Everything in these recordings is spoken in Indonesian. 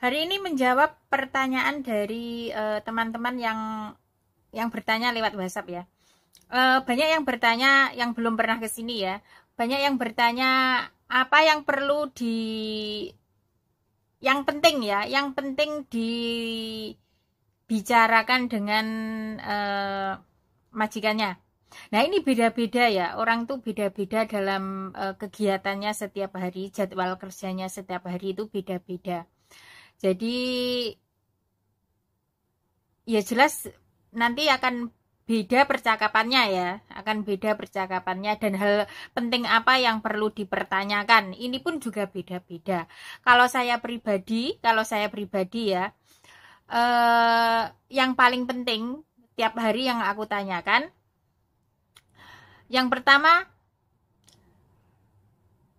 Hari ini menjawab pertanyaan dari teman-teman yang bertanya lewat WhatsApp ya. Banyak yang bertanya yang belum pernah ke sini ya. Banyak yang bertanya apa yang perlu yang penting ya, yang penting dibicarakan dengan majikannya. Nah, ini beda-beda ya. Orang tuh beda-beda dalam kegiatannya setiap hari, jadwal kerjanya setiap hari itu beda-beda. Jadi ya jelas nanti akan beda percakapannya ya, akan beda percakapannya dan hal penting apa yang perlu dipertanyakan. Ini pun juga beda-beda. Kalau saya pribadi ya, yang paling penting tiap hari yang aku tanyakan, yang pertama,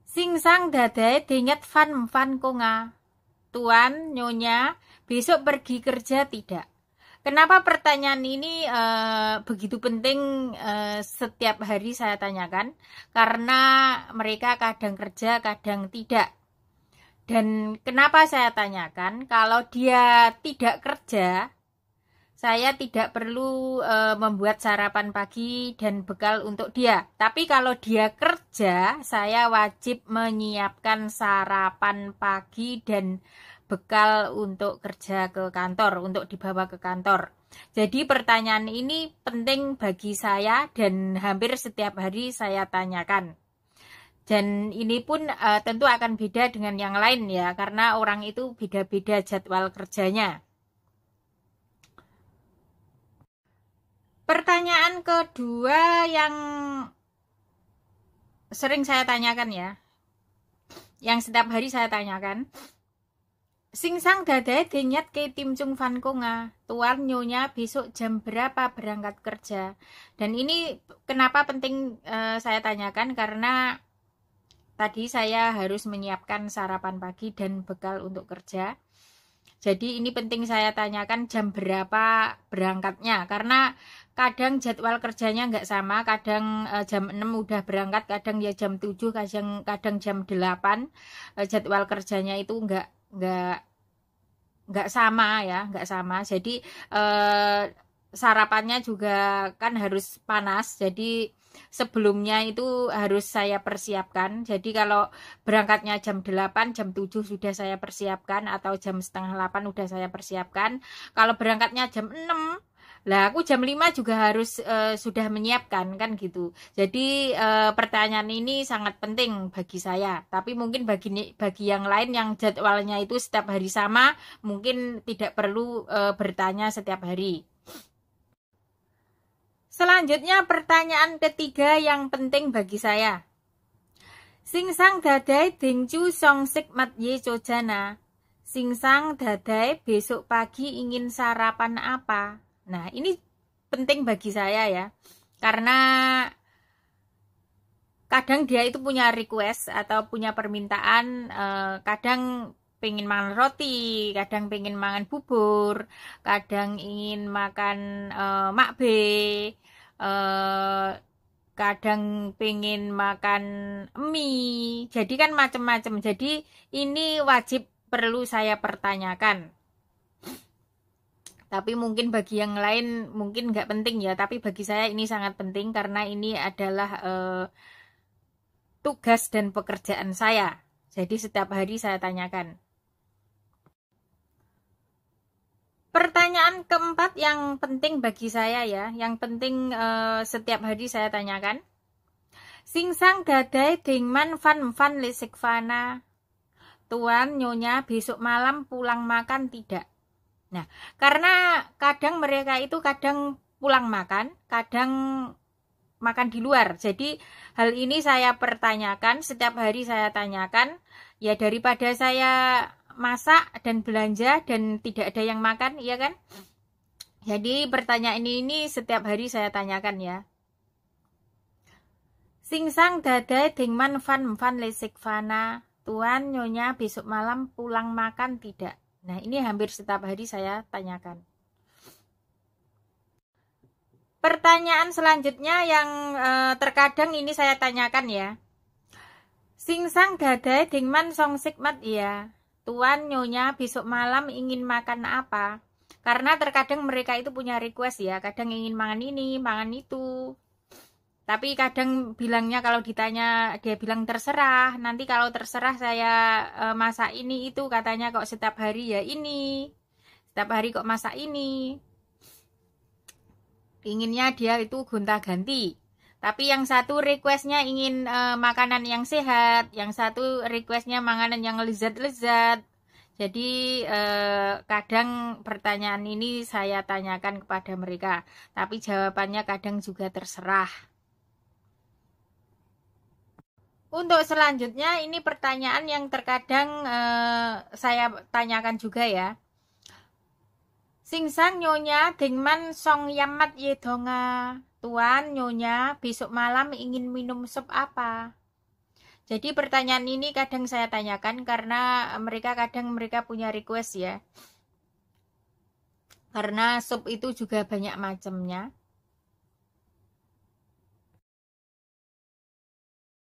singsang dadae dinget fan konga. Tuan, Nyonya, besok pergi kerja tidak? Kenapa pertanyaan ini begitu penting setiap hari saya tanyakan? Karena mereka kadang kerja, kadang tidak. Dan kenapa saya tanyakan? Kalau dia tidak kerja, saya tidak perlu membuat sarapan pagi dan bekal untuk dia. Tapi kalau dia kerja, saya wajib menyiapkan sarapan pagi dan bekal untuk kerja ke kantor, untuk dibawa ke kantor. Jadi pertanyaan ini penting bagi saya dan hampir setiap hari saya tanyakan. Dan ini pun tentu akan beda dengan yang lain ya, karena orang itu beda-beda jadwal kerjanya. Pertanyaan kedua yang sering saya tanyakan ya, yang setiap hari saya tanyakan, singsang dadae denyat ke tim cung fan konga, tuan Nyonya besok jam berapa berangkat kerja? Dan ini kenapa penting saya tanyakan, karena tadi saya harus menyiapkan sarapan pagi dan bekal untuk kerja. Jadi ini penting saya tanyakan jam berapa berangkatnya, karena kadang jadwal kerjanya nggak sama, kadang jam 6 udah berangkat, kadang ya jam 7, kadang jam 8. Jadwal kerjanya itu nggak sama ya, nggak sama. Jadi sarapannya juga kan harus panas, jadi sebelumnya itu harus saya persiapkan. Jadi kalau berangkatnya jam 8, jam 7 sudah saya persiapkan, atau jam setengah 8 udah saya persiapkan. Kalau berangkatnya jam 6, lah aku jam 5 juga harus sudah menyiapkan kan gitu. Jadi pertanyaan ini sangat penting bagi saya. Tapi mungkin bagi yang lain yang jadwalnya itu setiap hari sama, mungkin tidak perlu bertanya setiap hari. Selanjutnya pertanyaan ketiga yang penting bagi saya. Singsang dadae dingcu song sikmat ye cojana. Singsang dadae besok pagi ingin sarapan apa? Nah, ini penting bagi saya ya. Karena kadang dia itu punya request atau punya permintaan, kadang pengen makan roti, kadang pengen makan bubur, kadang ingin makan makbe, kadang pengen makan mie. Jadi kan macam-macam. Jadi ini wajib perlu saya pertanyakan. Tapi mungkin bagi yang lain mungkin nggak penting ya, tapi bagi saya ini sangat penting karena ini adalah tugas dan pekerjaan saya. Jadi setiap hari saya tanyakan. Pertanyaan keempat yang penting bagi saya ya, yang penting setiap hari saya tanyakan. Singsang dadae dingman fan lisik fana. Tuan, Nyonya besok malam pulang makan tidak? Nah, karena kadang mereka itu kadang pulang makan, kadang makan di luar. Jadi hal ini saya pertanyakan, setiap hari saya tanyakan, ya daripada saya masak dan belanja dan tidak ada yang makan, iya kan? Jadi pertanyaan ini setiap hari saya tanyakan ya. Singsang dadae dingman fan lesik fana. Tuan, Nyonya besok malam pulang makan tidak? Nah, ini hampir setiap hari saya tanyakan. Pertanyaan selanjutnya yang terkadang ini saya tanyakan ya. Singsang dadae dingman song sikmat ya. Tuan, Nyonya, besok malam ingin makan apa? Karena terkadang mereka itu punya request ya, kadang ingin makan ini, makan itu. Tapi kadang bilangnya kalau ditanya dia bilang terserah. Nanti kalau terserah saya masak ini itu katanya kok setiap hari ya ini. Setiap hari kok masak ini. Inginnya dia itu gonta-ganti. Tapi yang satu requestnya ingin makanan yang sehat, yang satu requestnya makanan yang lezat-lezat. Jadi kadang pertanyaan ini saya tanyakan kepada mereka, tapi jawabannya kadang juga terserah. Untuk selanjutnya ini pertanyaan yang terkadang saya tanyakan juga ya. Singsang Nyonya Dingman Song Yamat Yedonga. Tuan Nyonya besok malam ingin minum sup apa? Jadi pertanyaan ini kadang saya tanyakan karena kadang mereka punya request ya. Karena sup itu juga banyak macamnya.